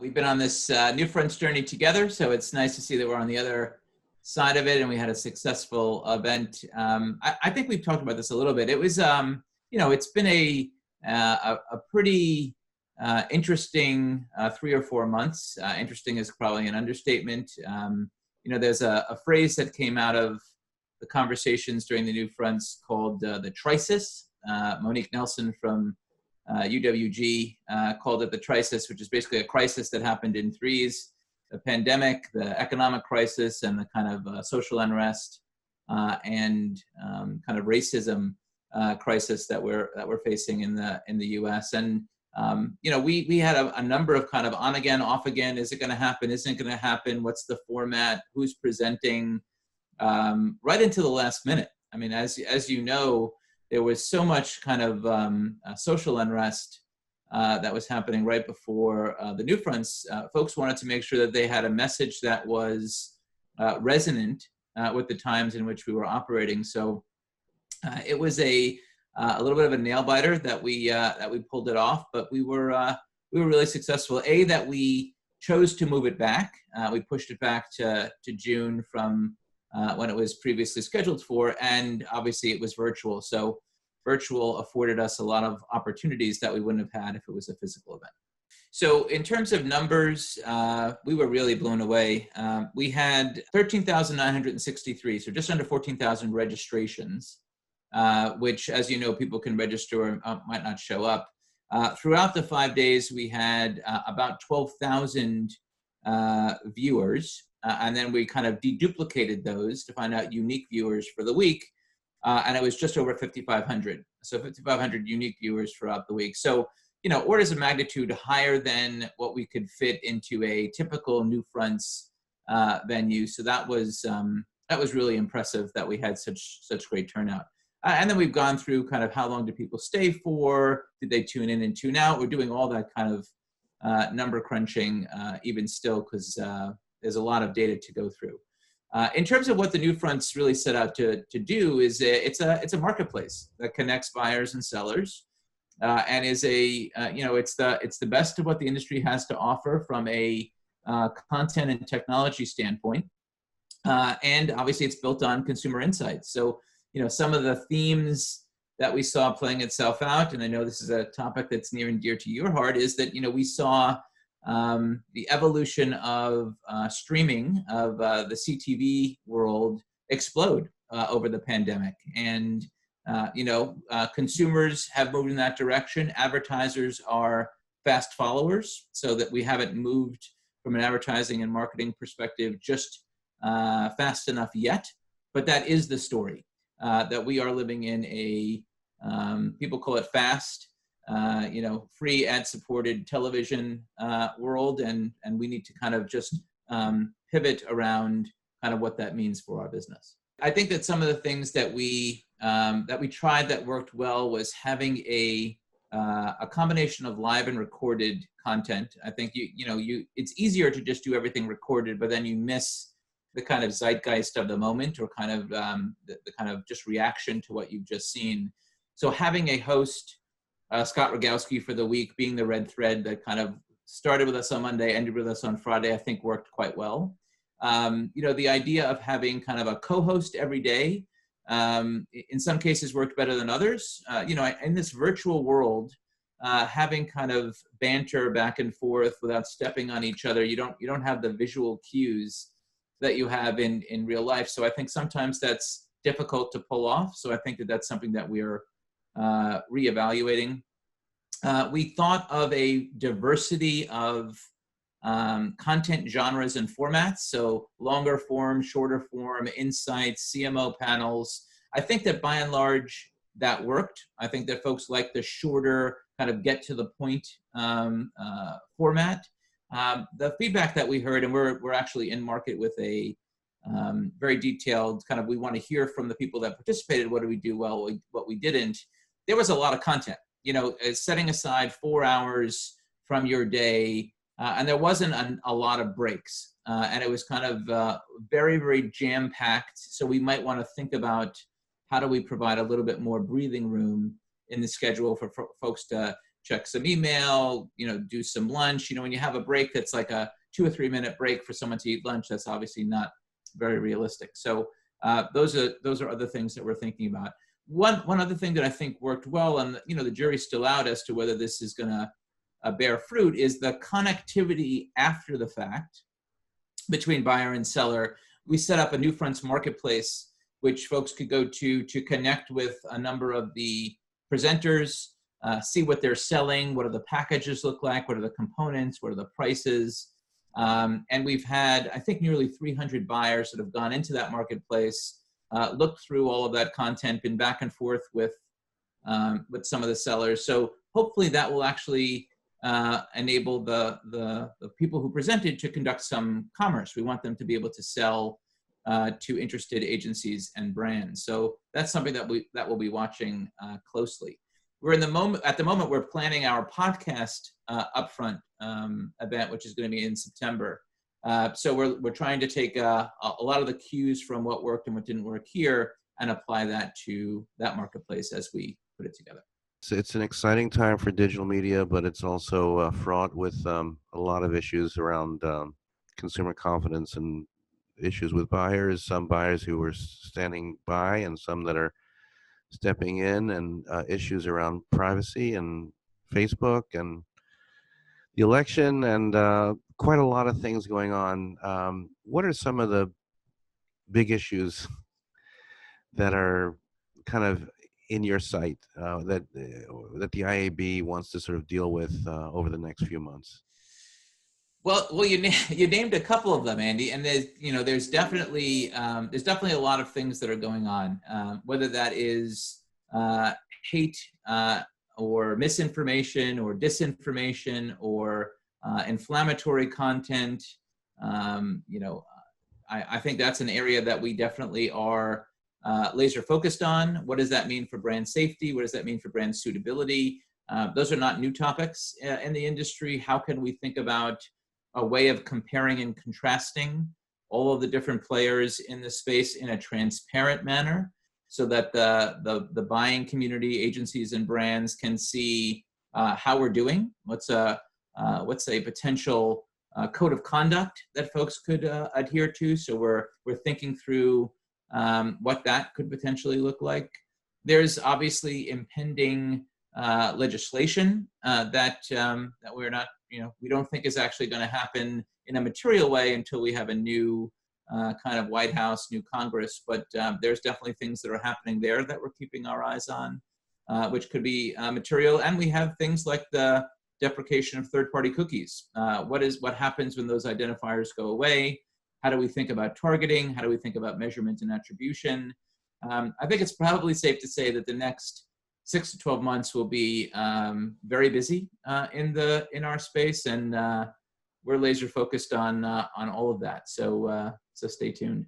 We've been on this NewFronts journey together, so it's nice to see that we're on the other side of it and we had a successful event. I think we've talked about this a little bit. It was, it's been a pretty interesting 3 or 4 months. Interesting is probably an understatement. There's a phrase that came out of the conversations during the NewFronts called the crisis. Monique Nelson from UWG called it the crisis, which is basically a crisis that happened in threes: the pandemic, the economic crisis, and the kind of social unrest and kind of racism crisis that we're facing in the US. And we had a number of kind of on again, off again. Is it going to happen? Isn't it going to happen? What's the format? Who's presenting? Right into the last minute. I mean, as you know, there was so much kind of social unrest that was happening right before the NewFronts. Folks wanted to make sure that they had a message that was resonant with the times in which we were operating. So it was a little bit of a nail biter that we pulled it off, but we were really successful. That we chose to move it back. We pushed it back to June from when it was previously scheduled for, and obviously it was virtual. So virtual afforded us a lot of opportunities that we wouldn't have had if it was a physical event. So in terms of numbers, we were really blown away. We had 13,963, so just under 14,000 registrations, which, as you know, people can register or might not show up. Throughout the 5 days, we had about 12,000 viewers. And then we kind of deduplicated those to find out unique viewers for the week. And it was just over 5,500. So 5,500 unique viewers throughout the week. So, orders of magnitude higher than what we could fit into a typical NewFronts venue. So that was really impressive that we had such great turnout. And then we've gone through kind of how long do people stay for? Did they tune in and tune out? We're doing all that kind of number crunching even still, because there's a lot of data to go through. In terms of what the NewFronts really set out to do is it's a marketplace that connects buyers and sellers, and is it's the best of what the industry has to offer from a content and technology standpoint, and obviously it's built on consumer insights. So some of the themes that we saw playing itself out, and I know this is a topic that's near and dear to your heart, is that we saw the evolution of streaming of the CTV world explode over the pandemic. And, consumers have moved in that direction. Advertisers are fast followers, so that we haven't moved from an advertising and marketing perspective just fast enough yet. But that is the story, that we are living in a, people call it fast, free ad-supported television world, and we need to kind of just pivot around kind of what that means for our business. I think that some of the things that we tried that worked well was having a combination of live and recorded content. I think it's easier to just do everything recorded, but then you miss the kind of zeitgeist of the moment, or kind of the kind of just reaction to what you've just seen. So having a host, Scott Rogowski, for the week, being the red thread that kind of started with us on Monday, ended with us on Friday, I think worked quite well. The idea of having kind of a co-host every day, in some cases worked better than others. In this virtual world, having kind of banter back and forth without stepping on each other, you don't have the visual cues that you have in real life. So I think sometimes that's difficult to pull off. So I think that that's something that we're reevaluating. We thought of a diversity of content genres and formats, so longer form, shorter form, insights, CMO panels. I think that by and large that worked. I think that folks like the shorter, kind of get to the point format. The feedback that we heard, and we're actually in market with a very detailed kind of, we want to hear from the people that participated. What did we do well? What we didn't? There was a lot of content, setting aside 4 hours from your day, and there wasn't a lot of breaks, and it was kind of very, very jam-packed. So we might want to think about how do we provide a little bit more breathing room in the schedule for folks to check some email, do some lunch. When you have a break that's like a 2 or 3 minute break for someone to eat lunch, that's obviously not very realistic. So those are other things that we're thinking about. One other thing that I think worked well, and the jury's still out as to whether this is going to bear fruit, is the connectivity after the fact between buyer and seller. We set up a NewFronts marketplace, which folks could go to connect with a number of the presenters, see what they're selling, what do the packages look like, what are the components, what are the prices. And we've had, I think, nearly 300 buyers that have gone into that marketplace, looked through all of that content, been back and forth with some of the sellers. So hopefully that will actually enable the people who presented to conduct some commerce. We want them to be able to sell to interested agencies and brands. So that's something that we'll be watching closely. We're at the moment we're planning our podcast upfront event, which is going to be in September. So we're trying to take a lot of the cues from what worked and what didn't work here and apply that to that marketplace as we put it together. So it's an exciting time for digital media, but it's also fraught with a lot of issues around consumer confidence and issues with buyers, some buyers who are standing by and some that are stepping in, and issues around privacy and Facebook and the election, and quite a lot of things going on. What are some of the big issues that are kind of in your sight that the IAB wants to sort of deal with over the next few months? Well, you named a couple of them, Andy, and there's definitely a lot of things that are going on, whether that is hate or misinformation or disinformation or inflammatory content. I think that's an area that we definitely are laser focused on. What does that mean for brand safety? What does that mean for brand suitability? Those are not new topics in the industry. How can we think about a way of comparing and contrasting all of the different players in the space in a transparent manner, so that the buying community, agencies and brands can see how we're doing? What's a potential code of conduct that folks could adhere to? So we're thinking through what that could potentially look like. There's obviously impending legislation that we're not, we don't think is actually going to happen in a material way until we have a new kind of White House, new Congress. But there's definitely things that are happening there that we're keeping our eyes on, which could be material. And we have things like the deprecation of third-party cookies. What happens when those identifiers go away? How do we think about targeting? How do we think about measurement and attribution? I think it's probably safe to say that the next 6 to 12 months will be very busy in our space, and we're laser focused on all of that. So stay tuned.